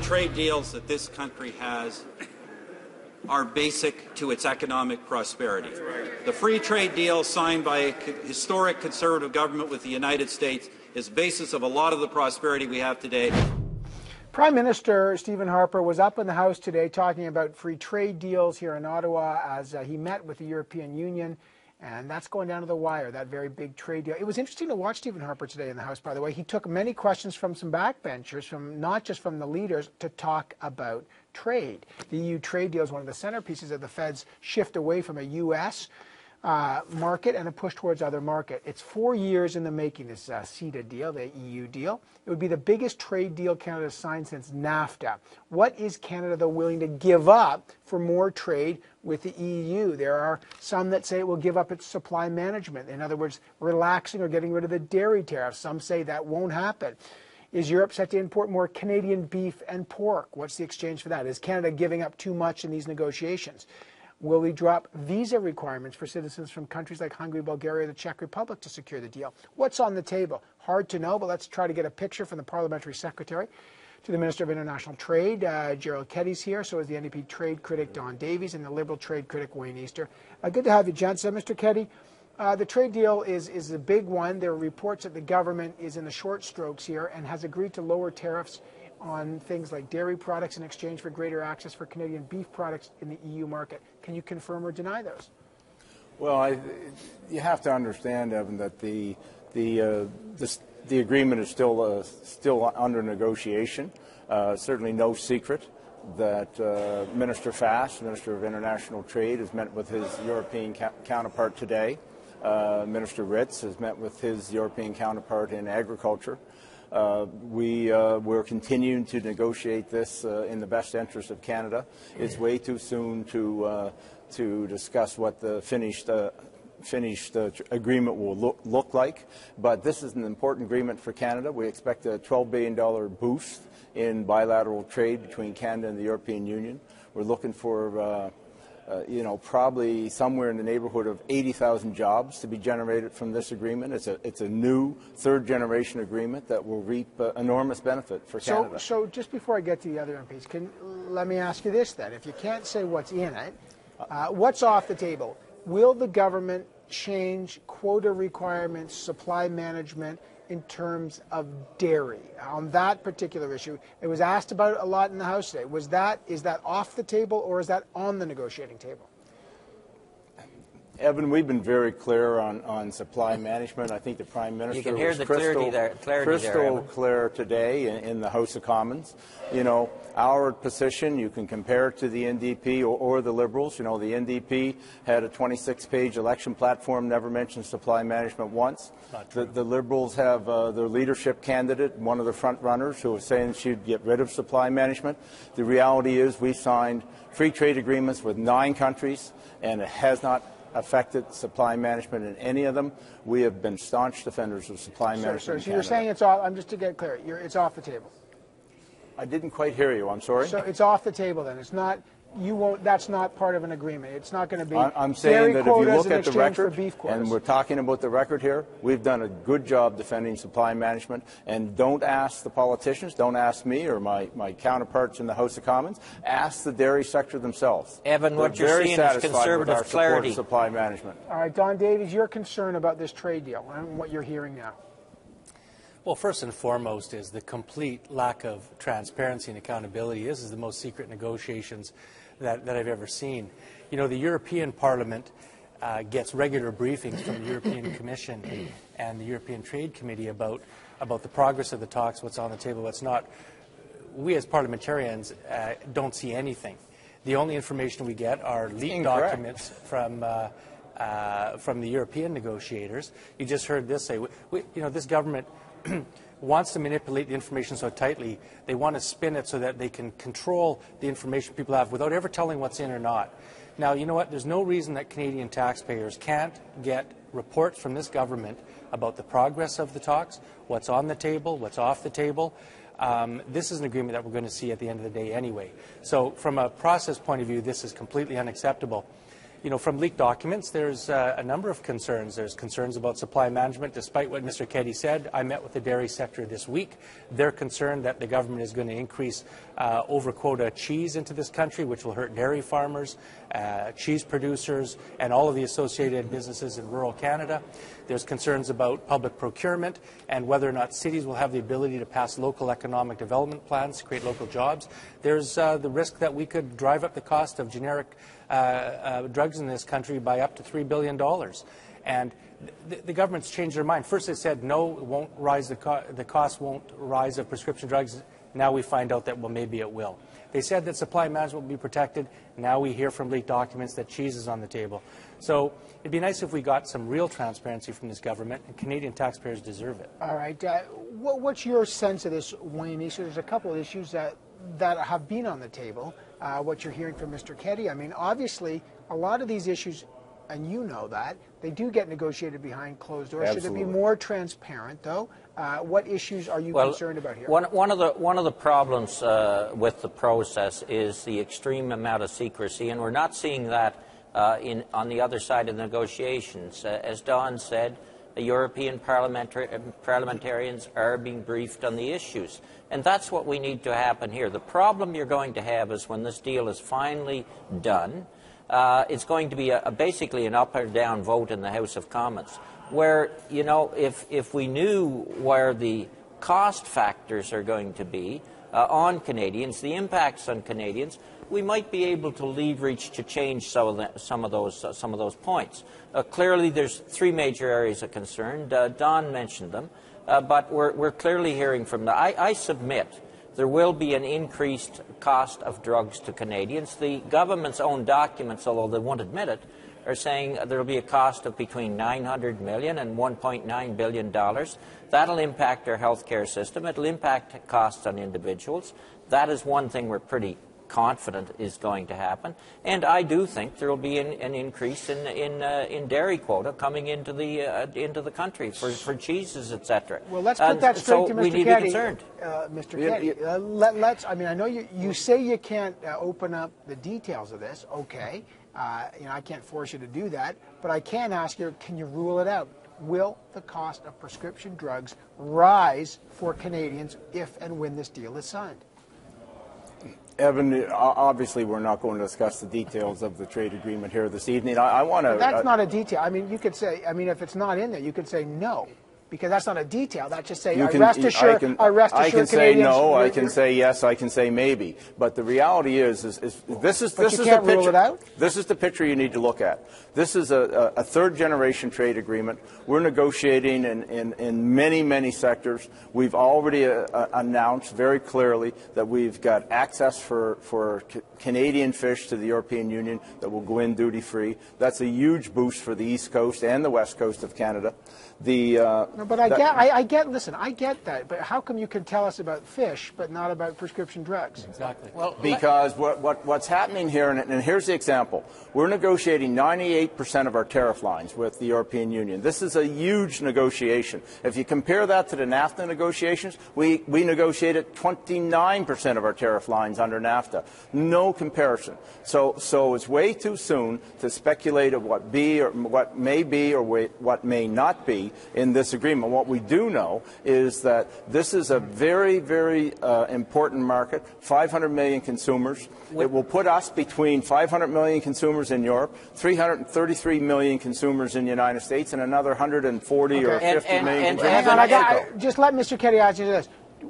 trade deals that this country has are basic to its economic prosperity. The free trade deal signed by a historic conservative government with the United States is the basis of a lot of the prosperity we have today. Prime Minister Stephen Harper was up in the House today talking about free trade deals here in Ottawa as he met with the European Union. And that's going down to the wire, that very big trade deal. It was interesting to watch Stephen Harper today in the House, by the way. He took many questions from some backbenchers, not just from the leaders, to talk about trade. The EU trade deal is one of the centerpieces of the Fed's shift away from a U.S. Market and a push towards other market. It's 4 years in the making, this CETA deal, the EU deal. It would be the biggest trade deal Canada has signed since NAFTA. What is Canada, though, willing to give up for more trade with the EU? There are some that say it will give up its supply management. In other words, relaxing or getting rid of the dairy tariffs. Some say that won't happen. Is Europe set to import more Canadian beef and pork? What's the exchange for that? Is Canada giving up too much in these negotiations? Will we drop visa requirements for citizens from countries like Hungary, Bulgaria, the Czech Republic to secure the deal? What's on the table? Hard to know, but let's try to get a picture from the Parliamentary Secretary to the Minister of International Trade. Gerald Keddy's here, so is the NDP trade critic Don Davies and the Liberal trade critic Wayne Easter. Good to have you, gents. Mr. Keddy, the trade deal is a big one. There are reports that the government is in the short strokes here and has agreed to lower tariffs on things like dairy products in exchange for greater access for Canadian beef products in the EU market. Can you confirm or deny those? Well, you have to understand, Evan, that the agreement is still under negotiation. Certainly no secret that Minister Fass, Minister of International Trade, has met with his European counterpart today. Minister Ritz has met with his European counterpart in agriculture. We're continuing to negotiate this in the best interest of Canada. It's way too soon to discuss what the finished agreement will look like, but this is an important agreement for Canada. We expect a $12 billion boost in bilateral trade between Canada and the European Union. We're looking for probably somewhere in the neighborhood of 80,000 jobs to be generated from this agreement. It's a new third-generation agreement that will reap enormous benefit for Canada. So just before I get to the other MPs, let me ask you this then. If you can't say what's in it, what's off the table? Will the government change quota requirements, supply management, in terms of dairy? On that particular issue, it was asked about a lot in the House today. Is that off the table or is that on the negotiating table? Evan, we've been very clear on supply management. I think the Prime Minister was crystal clear today in the House of Commons. You know, our position, you can compare it to the NDP or the Liberals. You know, the NDP had a 26-page election platform, never mentioned supply management once. The Liberals have their leadership candidate, one of the front runners, who was saying she'd get rid of supply management. The reality is we signed free trade agreements with 9 countries, and it has not affected supply management in any of them. We have been staunch defenders of supply management. So you're saying it's off, just to get clear, it's off the table? I didn't quite hear you, I'm sorry. So it's off the table then. It's not, that's not part of an agreement. It's not going to be I'm saying that if you look at the record, and we're talking about the record here, we've done a good job defending supply management. And don't ask the politicians, don't ask me or my counterparts in the House of Commons, ask the dairy sector themselves. Evan, what you're seeing is conservative clarity. Of supply management. All right, Don Davies, your concern about this trade deal and what you're hearing now. Well, first and foremost is the complete lack of transparency and accountability. This is the most secret negotiations that I've ever seen. You know, the European Parliament gets regular briefings from the European Commission and the European Trade Committee about the progress of the talks, what's on the table, what's not. We as parliamentarians don't see anything. The only information we get are leaked documents from the European negotiators. You just heard this say, this government wants to manipulate the information so tightly, they want to spin it so that they can control the information people have without ever telling what's in or not. Now, you know what? There's no reason that Canadian taxpayers can't get reports from this government about the progress of the talks, what's on the table, what's off the table. This is an agreement that we're going to see at the end of the day anyway. So from a process point of view, this is completely unacceptable. from leaked documents, there's a number of concerns. There's concerns about supply management. Despite what Mr. Keddy said, I met with the dairy sector this week. They're concerned that the government is going to increase over-quota cheese into this country, which will hurt dairy farmers, cheese producers, and all of the associated businesses in rural Canada. There's concerns about public procurement and whether or not cities will have the ability to pass local economic development plans to create local jobs. There's the risk that we could drive up the cost of generic drugs in this country by up to $3 billion. And the government's changed their mind. First they said, no, it won't rise, the cost won't rise of prescription drugs. Now we find out that, well, maybe it will. They said that supply management will be protected. Now we hear from leaked documents that cheese is on the table. So it'd be nice if we got some real transparency from this government, and Canadian taxpayers deserve it. All right. What's your sense of this, Wayne? There's a couple of issues that have been on the table. What you're hearing from Mr. Keddy, I mean, obviously, a lot of these issues, and you know that, they do get negotiated behind closed doors. Absolutely. Should it be more transparent, though? What issues are you concerned about here? One of the problems with the process is the extreme amount of secrecy, and we're not seeing that on the other side of the negotiations. As Don said, the European parliamentarians are being briefed on the issues, and that's what we need to happen here. The problem you're going to have is when this deal is finally done, it's going to be basically an up or down vote in the House of Commons, where, you know, if we knew where the cost factors are going to be on Canadians, the impacts on Canadians, we might be able to leverage to change some of those points. Clearly, there's three major areas of concern. Don mentioned them, but we're clearly hearing from them. I submit there will be an increased cost of drugs to Canadians. The government's own documents, although they won't admit it, are saying there will be a cost of between $900 million and $1.9 billion. That'll impact our healthcare system. It'll impact costs on individuals. That is one thing we're pretty confident is going to happen. And I do think there will be an increase in dairy quota coming into the country for cheeses, etc. Well, let's put that straight to Mr. Keddy. So we need to be concerned. Mr. Keddy, let's. I mean, I know you say you can't open up the details of this. Okay. You know, I can't force you to do that, but I can ask you, can you rule it out? Will the cost of prescription drugs rise for Canadians if and when this deal is signed? Evan, obviously we're not going to discuss the details of the trade agreement here this evening. I want to... That's not a detail. I mean, you could say, I mean, if it's not in there, you could say no. Because that's not a detail. That's just say, rest assured, I can say no, I can say yes, I can say maybe. But the reality is this is the picture. This is the picture you need to look at. This is a third-generation trade agreement. We're negotiating in many, many sectors. We've already announced very clearly that we've got access for Canadian fish to the European Union that will go in duty-free. That's a huge boost for the East Coast and the West Coast of Canada. But I get that. But how come you can tell us about fish but not about prescription drugs? Exactly. Well, because what's happening here, and here's the example. We're negotiating 98% of our tariff lines with the European Union. This is a huge negotiation. If you compare that to the NAFTA negotiations, we negotiated 29% of our tariff lines under NAFTA. No comparison. So it's way too soon to speculate of what may be or what may not be in this agreement. What we do know is that this is a very, very important market, 500 million consumers. It will put us between 500 million consumers in Europe, 333 million consumers in the United States, and another 140 or 50 million consumers in Mexico. Just let Mr. Keddy ask you this.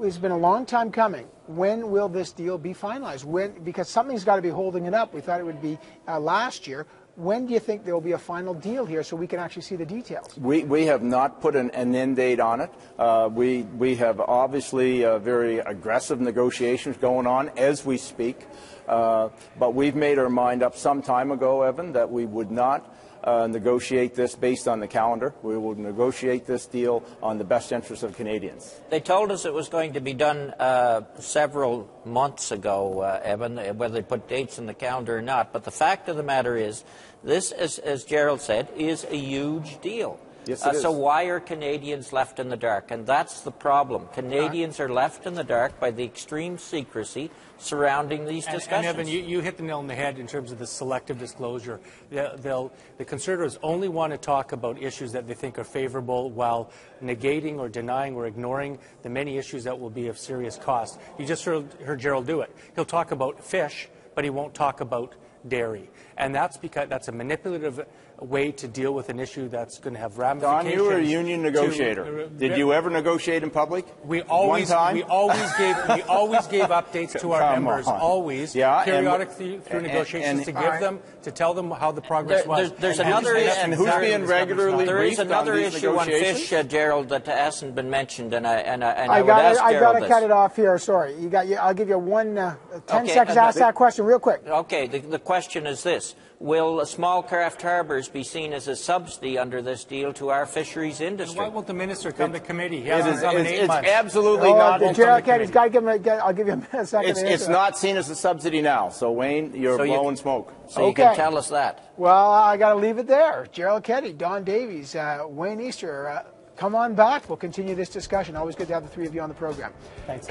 It's been a long time coming. When will this deal be finalized? Because something's got to be holding it up. We thought it would be last year. When do you think there will be a final deal here so we can actually see the details? We have not put an end date on it. We have obviously very aggressive negotiations going on as we speak. But we've made our mind up some time ago, Evan, that we would not negotiate this based on the calendar. We will negotiate this deal on the best interests of Canadians. They told us it was going to be done several months ago, Evan, whether they put dates in the calendar or not. But the fact of the matter is, this, as Gerald said, is a huge deal. Yes, it is. So why are Canadians left in the dark? And that's the problem. Canadians are left in the dark by the extreme secrecy surrounding these discussions. And Evan, you hit the nail on the head in terms of the selective disclosure. The Conservatives only want to talk about issues that they think are favourable while negating or denying or ignoring the many issues that will be of serious cost. You just heard Gerald do it. He'll talk about fish, but he won't talk about dairy. And that's because that's a manipulative way to deal with an issue that's going to have ramifications. Don, you were a union negotiator. Did you ever negotiate in public? We always gave updates to our members, periodically through negotiations, to tell them how the progress was. There's another issue, and who's being regularly there is briefed another on these issue on fish, Gerald, that hasn't been mentioned, and I would ask Gerald I got to this. cut it off here. Sorry, I'll give you 10 seconds to ask that question real quick. Okay, the question is this. Will small craft harbours be seen as a subsidy under this deal to our fisheries industry? Why won't the minister come to committee? He hasn't come in 8 months. It's absolutely not. Gerald Keddy's got to give him. I'll give you a second. It's not seen as a subsidy now. So Wayne, you're blowing smoke. So you can tell us that. Well, I got to leave it there. Gerald Keddy, Don Davies, Wayne Easter. Come on back. We'll continue this discussion. Always good to have the three of you on the program. Thanks.